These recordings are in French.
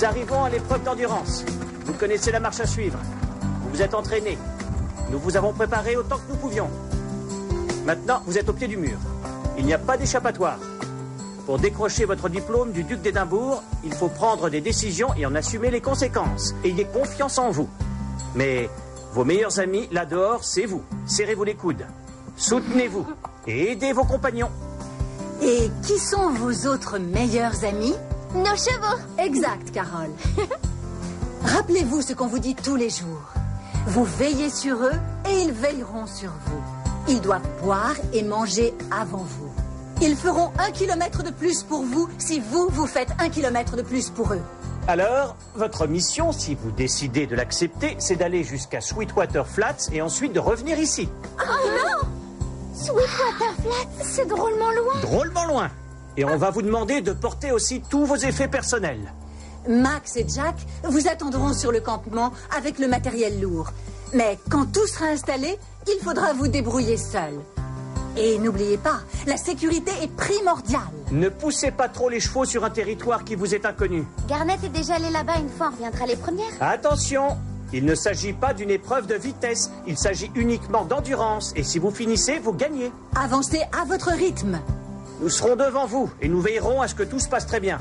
Nous arrivons à l'épreuve d'endurance. Vous connaissez la marche à suivre. Vous vous êtes entraînés. Nous vous avons préparé autant que nous pouvions. Maintenant, vous êtes au pied du mur. Il n'y a pas d'échappatoire. Pour décrocher votre diplôme du duc d'Édimbourg, il faut prendre des décisions et en assumer les conséquences. Ayez confiance en vous. Mais vos meilleurs amis, là dehors, c'est vous. Serrez-vous les coudes. Soutenez-vous et aidez vos compagnons. Et qui sont vos autres meilleurs amis? Nos chevaux. Exact, Carole. Rappelez-vous ce qu'on vous dit tous les jours. Vous veillez sur eux et ils veilleront sur vous. Ils doivent boire et manger avant vous. Ils feront 1 kilomètre de plus pour vous si vous faites 1 kilomètre de plus pour eux. Alors, votre mission, si vous décidez de l'accepter, c'est d'aller jusqu'à Sweetwater Flats et ensuite de revenir ici. Oh non! Sweetwater Flats, c'est drôlement loin. Drôlement loin. Et on va vous demander de porter aussi tous vos effets personnels. Max et Jack vous attendront sur le campement avec le matériel lourd. Mais quand tout sera installé, il faudra vous débrouiller seul. Et n'oubliez pas, la sécurité est primordiale. Ne poussez pas trop les chevaux sur un territoire qui vous est inconnu. Garnet est déjà allé là-bas une fois, on reviendra les premières. Attention, il ne s'agit pas d'une épreuve de vitesse, il s'agit uniquement d'endurance. Et si vous finissez, vous gagnez. Avancez à votre rythme. Nous serons devant vous et nous veillerons à ce que tout se passe très bien.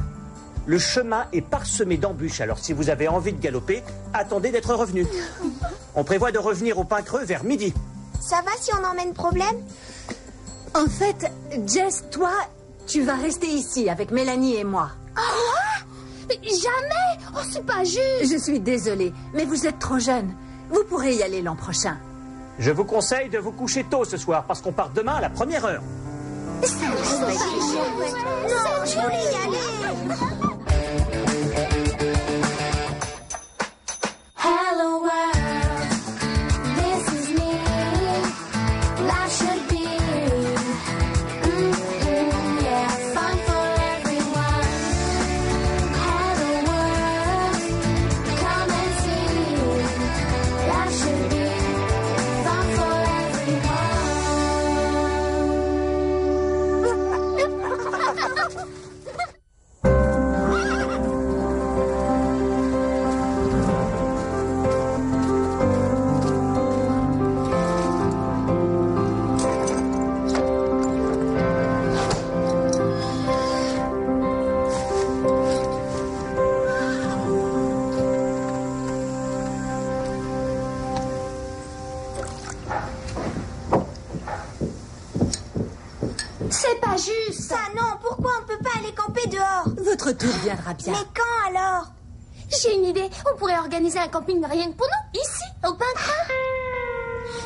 Le chemin est parsemé d'embûches, alors si vous avez envie de galoper, attendez d'être revenu. On prévoit de revenir au Pin Creux vers midi. Ça va si on emmène problème? En fait, Jess, toi, tu vas rester ici avec Mélanie et moi. Ah, mais jamais! Oh, c'est pas juste! Je suis désolée, mais vous êtes trop jeune. Vous pourrez y aller l'an prochain. Je vous conseille de vous coucher tôt ce soir, parce qu'on part demain à la première heure. Non, je voulais y aller! Hello world, this is me. Life should be, yeah, fun for everyone. Hello world, come and see. Life should be fun for everyone. C'est pas juste! Ça non, pourquoi on peut pas aller camper dehors? Votre tour viendra bien. Mais quand alors? J'ai une idée, on pourrait organiser un camping rien que pour nous, ici, au Pin Creux.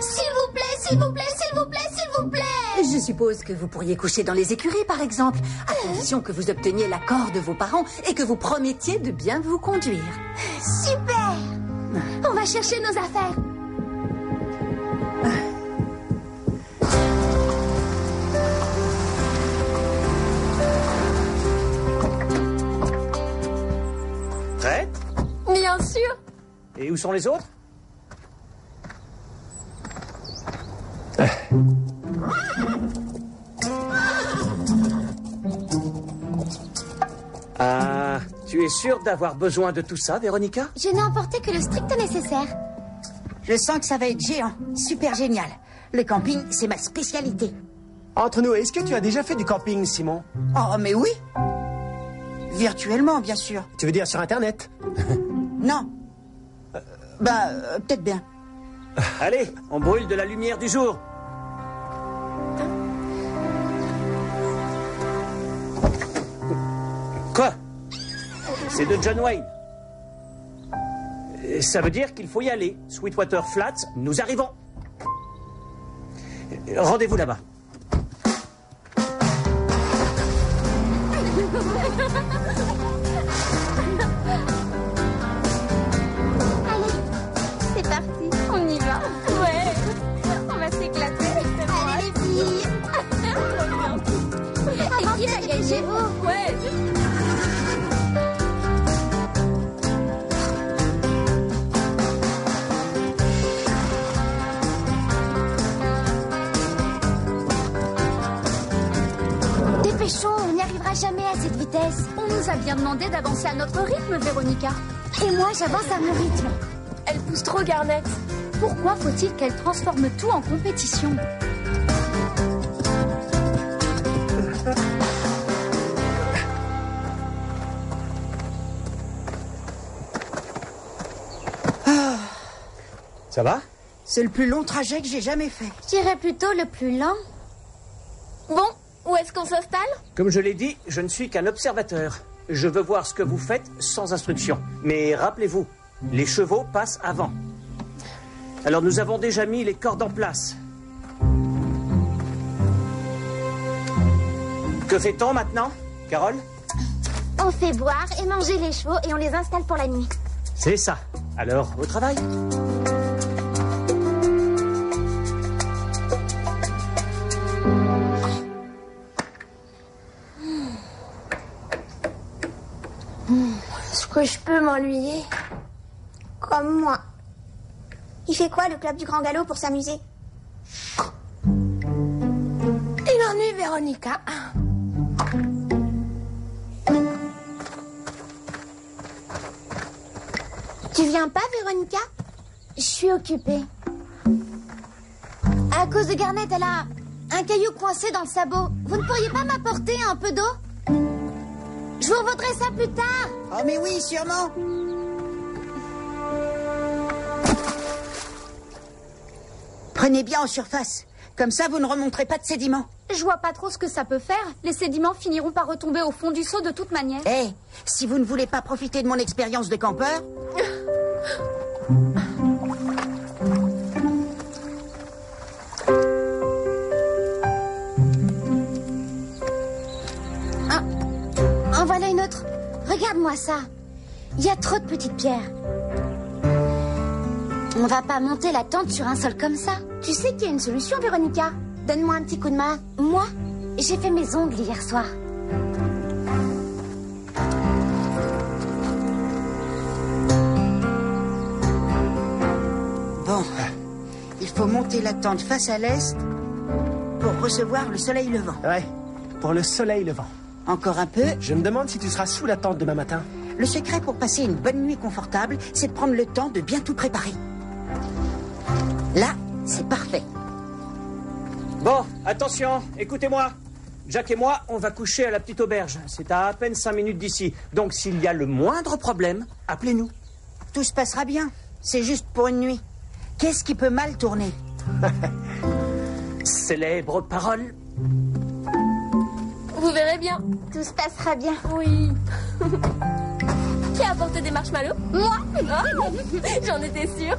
S'il vous plaît, s'il vous plaît, s'il vous plaît, s'il vous plaît. Je suppose que vous pourriez coucher dans les écuries, par exemple, à condition que vous obteniez l'accord de vos parents et que vous promettiez de bien vous conduire. Super! On va chercher nos affaires. Prêt? Bien sûr. Et où sont les autres? Ah, tu es sûre d'avoir besoin de tout ça, Véronica? Je n'ai emporté que le strict nécessaire. Je sens que ça va être géant. Super génial. Le camping, c'est ma spécialité. Entre nous, est-ce que tu as déjà fait du camping, Simon? Oh, mais oui. Virtuellement, bien sûr. Tu veux dire sur Internet? Non. Peut-être bien. Allez, on brûle de la lumière du jour. Quoi? C'est de John Wayne. Ça veut dire qu'il faut y aller. Sweetwater Flats, nous arrivons. Rendez-vous là-bas. Allez, c'est parti, on y va. Ouais, on va s'éclater. Allez les filles. Allez, dégagez-vous. Ouais. Dépêchons, on n'y arrivera jamais à cette vitesse. On nous a bien demandé d'avancer à notre rythme, Véronica. Et moi, j'avance à mon rythme. Elle pousse trop, Garnet. Pourquoi faut-il qu'elle transforme tout en compétition? Ça va? C'est le plus long trajet que j'ai jamais fait. Je dirais plutôt le plus lent. Bon, où est-ce qu'on s'installe? Comme je l'ai dit, je ne suis qu'un observateur. Je veux voir ce que vous faites sans instruction. Mais rappelez-vous, les chevaux passent avant. Alors nous avons déjà mis les cordes en place. Que fait-on maintenant, Carole? On fait boire et manger les chevaux et on les installe pour la nuit. C'est ça. Alors, au travail. Est-ce que je peux m'ennuyer? Comme moi. Il fait quoi, le club du Grand Galop, pour s'amuser? Il ennuie Véronica. Tu viens pas, Véronica? Je suis occupée. À cause de Garnet, elle a un caillou coincé dans le sabot. Vous ne pourriez pas m'apporter un peu d'eau? Je vous revaudrai ça plus tard. Oh mais oui, sûrement. Prenez bien en surface. Comme ça, vous ne remonterez pas de sédiments. Je vois pas trop ce que ça peut faire. Les sédiments finiront par retomber au fond du seau de toute manière. Eh, si vous ne voulez pas profiter de mon expérience de campeur... En voilà une autre. Regarde-moi ça. Il y a trop de petites pierres. On va pas monter la tente sur un sol comme ça. Tu sais qu'il y a une solution, Véronica. Donne-moi un petit coup de main. Moi, j'ai fait mes ongles hier soir. Bon, il faut monter la tente face à l'est pour recevoir le soleil levant. Ouais, pour le soleil levant. Encore un peu. Je me demande si tu seras sous la tente demain matin. Le secret pour passer une bonne nuit confortable, c'est de prendre le temps de bien tout préparer. Là, c'est parfait. Bon, attention, écoutez-moi. Jack et moi, on va coucher à la petite auberge. C'est à peine 5 minutes d'ici. Donc s'il y a le moindre problème, appelez-nous. Tout se passera bien. C'est juste pour une nuit. Qu'est-ce qui peut mal tourner? Célèbre parole. Vous verrez bien. Tout se passera bien. Oui. Qui a apporté des marshmallows? Moi. J'en étais sûre.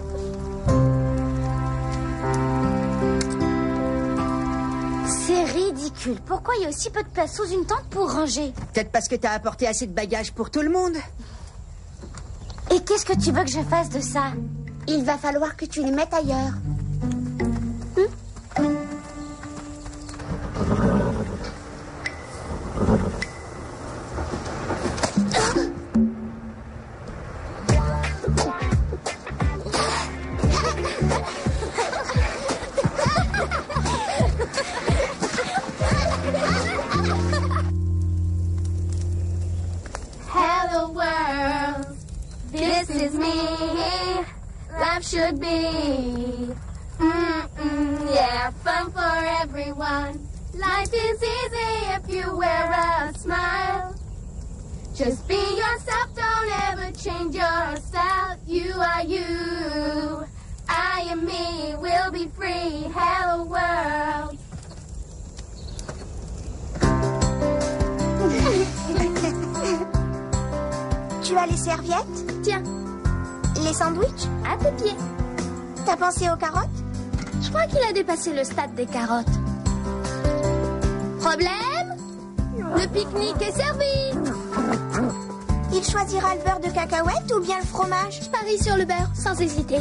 C'est ridicule. Pourquoi il y a aussi peu de place sous une tente pour ranger? Peut-être parce que t'as apporté assez de bagages pour tout le monde. Et qu'est-ce que tu veux que je fasse de ça? Il va falloir que tu les mettes ailleurs. Hello world, this is me. Life should be, yeah, fun for everyone. Life is easy if you wear a smile. Just be yourself, don't ever change your style. You are you, I am me, we'll be free. Hello world. Tu as les serviettes? Tiens, Les sandwichs? à tes pieds. T'as pensé aux carottes? Je crois qu'il a dépassé le stade des carottes. Problème? Le pique-nique est servi. Il choisira le beurre de cacahuète ou bien le fromage? Je parie sur le beurre, sans hésiter.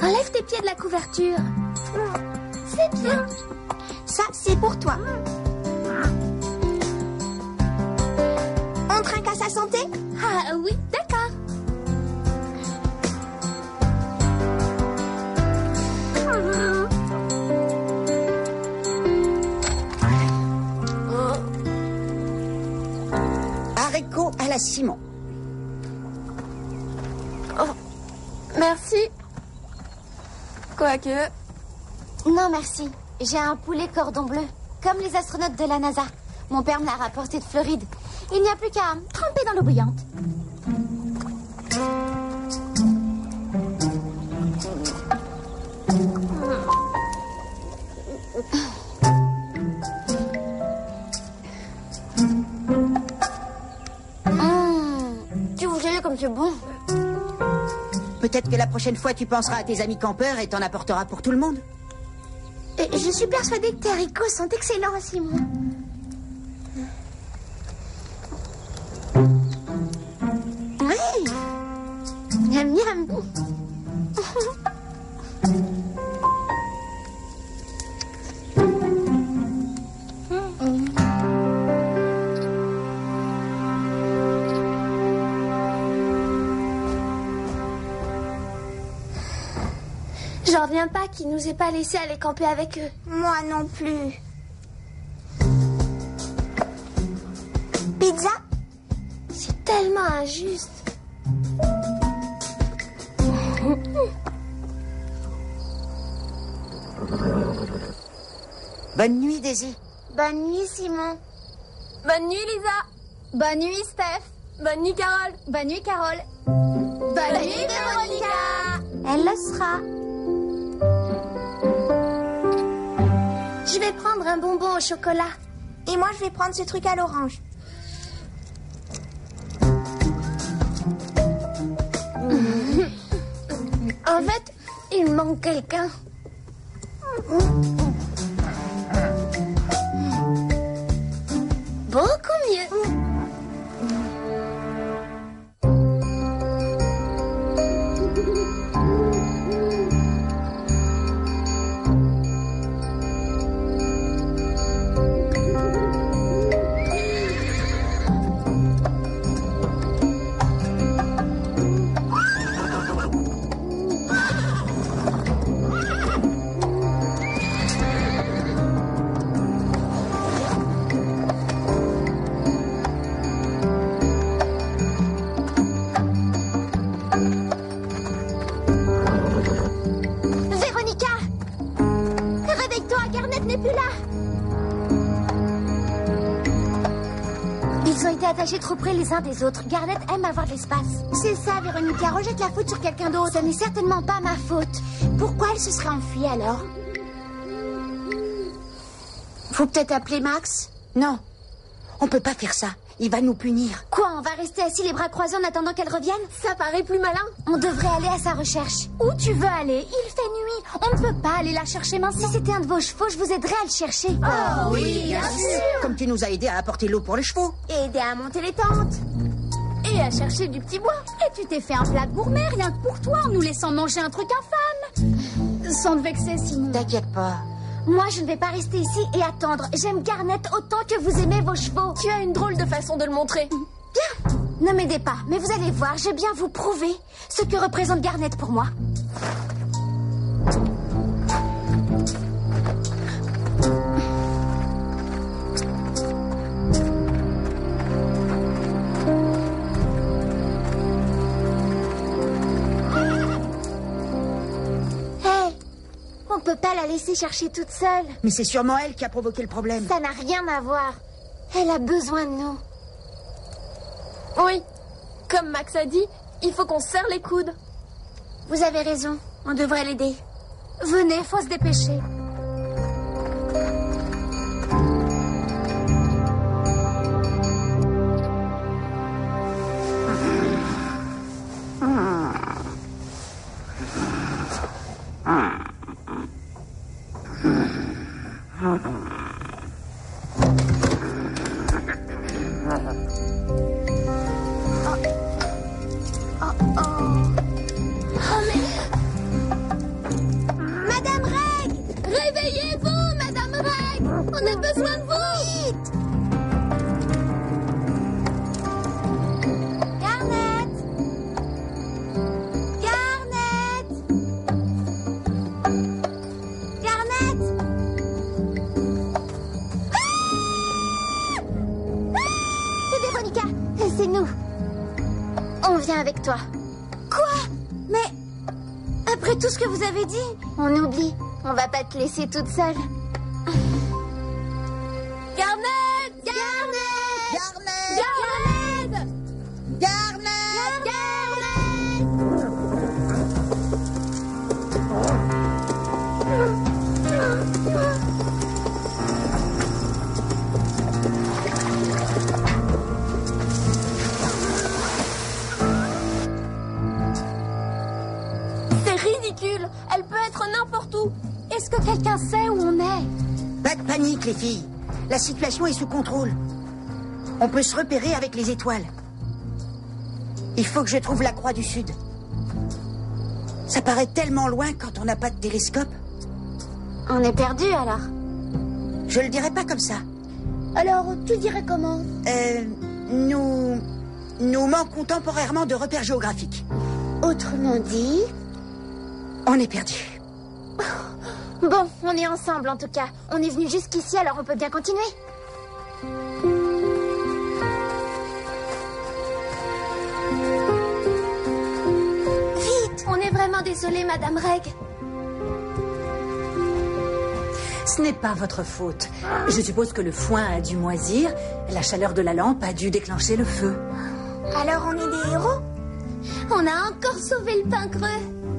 Enlève tes pieds de la couverture. C'est bien. Ça, c'est pour toi. On trinque à sa santé? Ah oui, d'accord. Quoique... Non, merci. J'ai un poulet cordon bleu, comme les astronautes de la NASA. Mon père me l'a rapporté de Floride. Il n'y a plus qu'à tremper dans l'eau bouillante. Tu vous gênes comme c'est bon. Peut-être que la prochaine fois, tu penseras à tes amis campeurs et t'en apporteras pour tout le monde. Je suis persuadée que tes haricots sont excellents, Simon. Oui. Miam miam. J'en reviens pas qu'ils nous aient pas laissé aller camper avec eux. Moi non plus. Pizza? C'est tellement injuste. Bonne nuit, Daisy. Bonne nuit, Simon. Bonne nuit, Lisa. Bonne nuit, Steph. Bonne nuit, Carole. Bonne nuit, Carole. Bonne nuit, Véronica. Elle le sera. Je vais prendre un bonbon au chocolat. Et moi, je vais prendre ce truc à l'orange. En fait, il manque quelqu'un. Beaucoup mieux. Véronica! Réveille-toi, Garnet n'est plus là! Ils ont été attachés trop près les uns des autres. Garnet aime avoir de l'espace. C'est ça, Véronica. Rejette la faute sur quelqu'un d'autre. Ce n'est certainement pas ma faute. Pourquoi elle se serait enfuie alors? Faut peut-être appeler Max. Non, on peut pas faire ça. Il va nous punir. Quoi, on va rester assis les bras croisés en attendant qu'elle revienne? Ça paraît plus malin. On devrait aller à sa recherche. Où tu veux aller? Il fait nuit. On ne peut pas aller la chercher maintenant. Si c'était un de vos chevaux, je vous aiderais à le chercher. Oh oui, bien sûr. Comme tu nous as aidés à apporter l'eau pour les chevaux. Et aider à monter les tentes. Et à chercher du petit bois. Et tu t'es fait un plat gourmet, rien que pour toi, en nous laissant manger un truc infâme. Sans te vexer, Simon. T'inquiète pas. Moi, je ne vais pas rester ici et attendre. J'aime Garnet autant que vous aimez vos chevaux. Tu as une drôle de façon de le montrer. Bien. Ne m'aidez pas, mais vous allez voir, je vais bien vous prouver ce que représente Garnet pour moi. On peut pas la laisser chercher toute seule. Mais c'est sûrement elle qui a provoqué le problème. Ça n'a rien à voir. Elle a besoin de nous. Oui. Comme Max a dit, il faut qu'on se serre les coudes. Vous avez raison. On devrait l'aider. Venez, faut se dépêcher. Madame Reg! Réveillez-vous, Madame Reg! On a besoin de vous! Vite! Garnet! Garnet! Garnet! C'est Véronica, c'est nous. On vient avec toi. Quoi? Mais... Après tout ce que vous avez dit. On oublie. On va pas te laisser toute seule. Garnet! Garnet! Garnet! Garnet! Garnet! C'est ridicule. Elle peut être n'importe où. Est-ce que quelqu'un sait où on est? Pas de panique, les filles. La situation est sous contrôle. On peut se repérer avec les étoiles. Il faut que je trouve la croix du Sud. Ça paraît tellement loin quand on n'a pas de télescope. On est perdu alors. Je le dirais pas comme ça. Alors, tu dirais comment? Nous manquons temporairement de repères géographiques. Autrement dit... On est perdu. Bon, on est ensemble en tout cas. On est venu jusqu'ici, alors on peut bien continuer. Vite! On est vraiment désolé, Madame Reg. Ce n'est pas votre faute. Je suppose que le foin a dû moisir. La chaleur de la lampe a dû déclencher le feu. Alors on est des héros? On a encore sauvé le pain creux.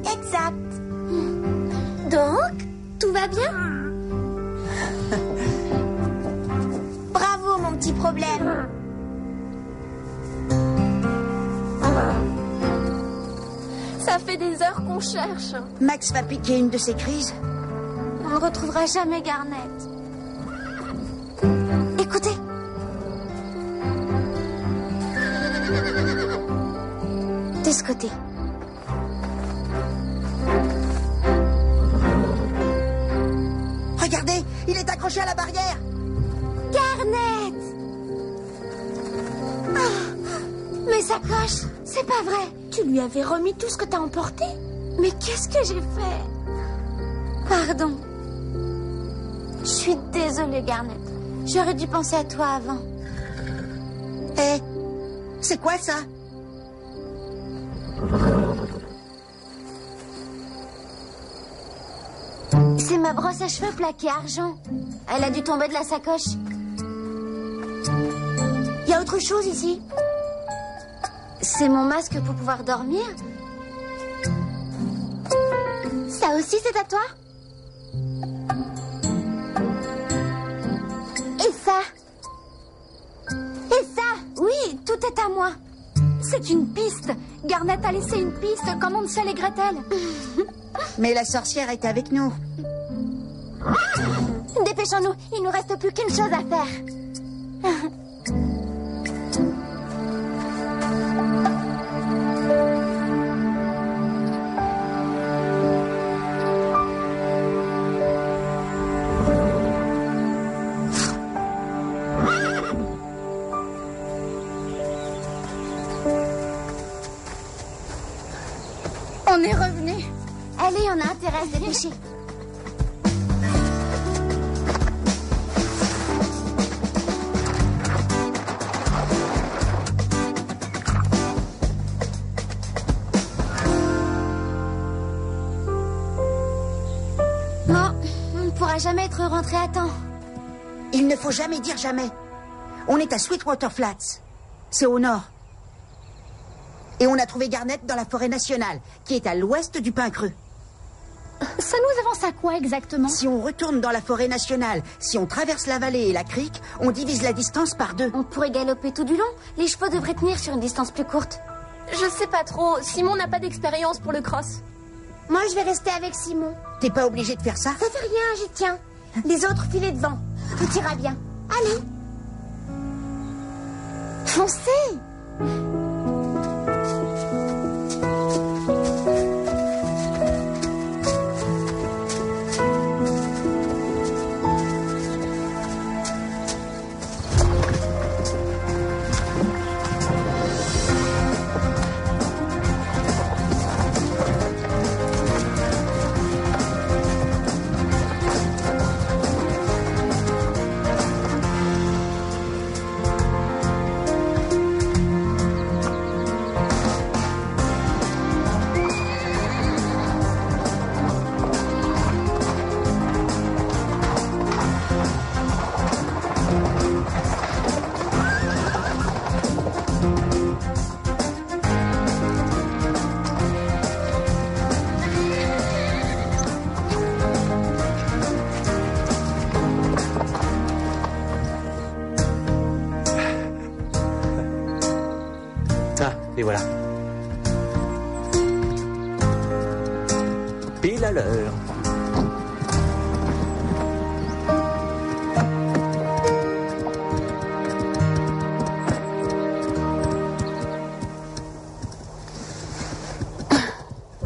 Exact. Donc, tout va bien? Bravo, mon petit problème. Ça fait des heures qu'on cherche. Max va piquer une de ses crises. On ne retrouvera jamais Garnet. Écoutez. De ce côté. Regardez, il est accroché à la barrière. Garnet! Oh, mes sacoches, c'est pas vrai. Tu lui avais remis tout ce que t'as emporté? Mais qu'est-ce que j'ai fait? Pardon. Je suis désolée, Garnet. J'aurais dû penser à toi avant. Eh, c'est quoi ça? C'est ma brosse à cheveux plaquée argent. Elle a dû tomber de la sacoche. Il y a autre chose ici. C'est mon masque pour pouvoir dormir. Ça aussi, c'est à toi? Et ça? Et ça? Oui, tout est à moi. C'est une piste. Garnet a laissé une piste comme Hansel et Gretel. Mais la sorcière est avec nous. Dépêchons-nous, il nous reste plus qu'une chose à faire. On est revenu. Allez, on a intérêt à se dépêcher. Bon, on ne pourra jamais être rentré à temps. Il ne faut jamais dire jamais. On est à Sweetwater Flats. C'est au nord. Et on a trouvé Garnet dans la forêt nationale, qui est à l'ouest du Pin Creux. Ça nous avance à quoi exactement? Si on retourne dans la forêt nationale, si on traverse la vallée et la crique, on divise la distance par 2. On pourrait galoper tout du long. Les chevaux devraient tenir sur une distance plus courte. Je sais pas trop. Simon n'a pas d'expérience pour le cross. Moi, je vais rester avec Simon. T'es pas obligé de faire ça? Ça fait rien, j'y tiens. Les autres filez devant. Tout ira bien. Allez. Foncez. Et voilà. Pile à l'heure.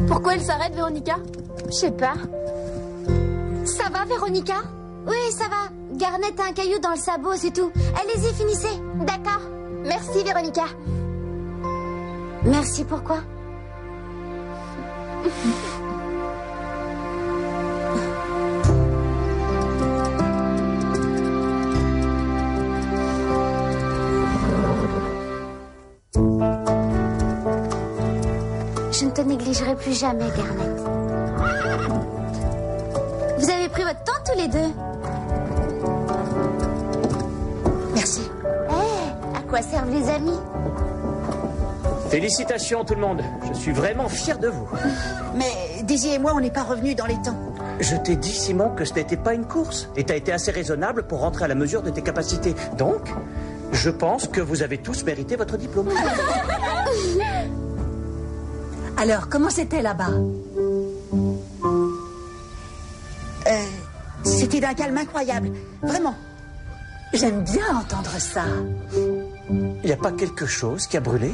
Pourquoi elle s'arrête, Véronica? Je sais pas. Ça va, Véronica? Oui, ça va. Garnet a un caillou dans le sabot, c'est tout. Allez-y, finissez. D'accord. Merci, Véronica. Merci, pourquoi? Je ne te négligerai plus jamais, Garnet. Vous avez pris votre temps tous les deux. Merci. À quoi servent les amis? Félicitations tout le monde. Je suis vraiment fier de vous. Mais Daisy et moi, on n'est pas revenus dans les temps. Je t'ai dit, Simon, que ce n'était pas une course. Et t'as été assez raisonnable pour rentrer à la mesure de tes capacités. Donc, je pense que vous avez tous mérité votre diplôme. Alors, comment c'était là-bas? C'était d'un calme incroyable. Vraiment. J'aime bien entendre ça. Il n'y a pas quelque chose qui a brûlé?